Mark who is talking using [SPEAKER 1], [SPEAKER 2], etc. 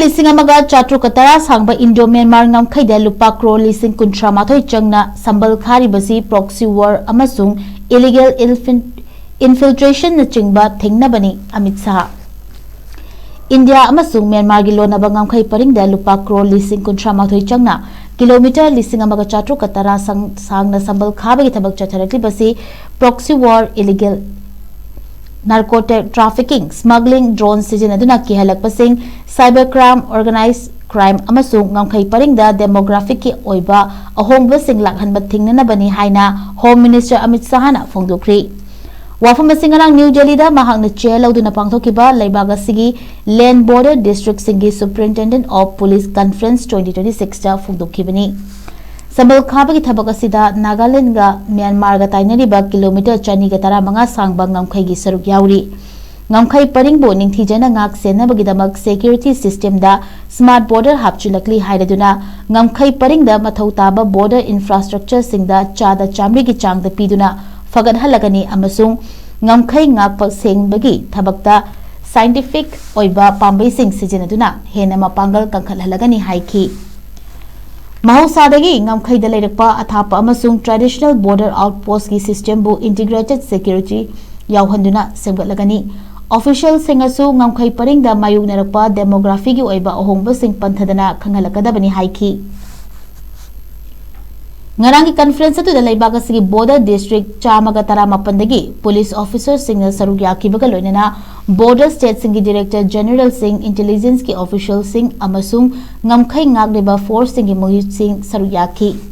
[SPEAKER 1] Lising Amaga Chatru Katara Sangba Indo Myanmar Ngamkhei Da Lupa Crore Lising Kuntramathoi Changna Sambal Kharibasi Proxy War AMASUNG Illegal Infiltration NACHINGBA THINGNABANI AMIT India AMASUNG Myanmar gi lonaba Ngamkhei paring da Lupa Crore Lising Kuntramathoi Changna kilometer Lising Amaga Chatru Katara Changna Sambal Kharibasi Thabak Chatharakibasi Proxy War Illegal narcotic trafficking, smuggling, drone sizinaduna kihalakpasing, cybercrime, organized crime amasung Ngamkhei paringda demographic ki oiba ahongba sing lakhanba thingnabani haina Home Minister AMIT SHAHna phongdokri. Wafam singarang New Delhi da mahakna chair lauduna pangthokiba leibaga sigi Land Border District singi Superintendent of Police Conference 2026 da phongdokhibani. Sambal Kharibasi thabak asida Nagaland ga Myanmar ga tainariba kilometer 2.5 sangba Ngamkhei gi saruk yauri. Ngamkhei paringbo ningthijana ngak senabagi security system da smart border hapchulakli hairaduna Ngamkhei paringda mathau taba border infrastructure singda chada chamri gi changda piduna fagat halagani amasung Ngamkhei ngakpak sengbagi thabakta scientific oiba pambai sing sijenaduna hena mapangal kangkhal halagani haiki. Mahausadagi Ngamkhei da leirakpa athapa amasung traditional border outpost ki system bu integrated security yauhanduna semgatlagani. Official singasu Ngamkhei paringda mayugnarakpa demography gi oiba ahongba sing panthadana khanghalakadabani haiki. Ngarangi conference atu da leibaga sigi border district chamaga tara mapandagi police officer singna saruk yakibaga loinana border state singi director general sing intelligence ki official sing amasung Ngamkhei ngagliba force singi mohit sing saruk yaki.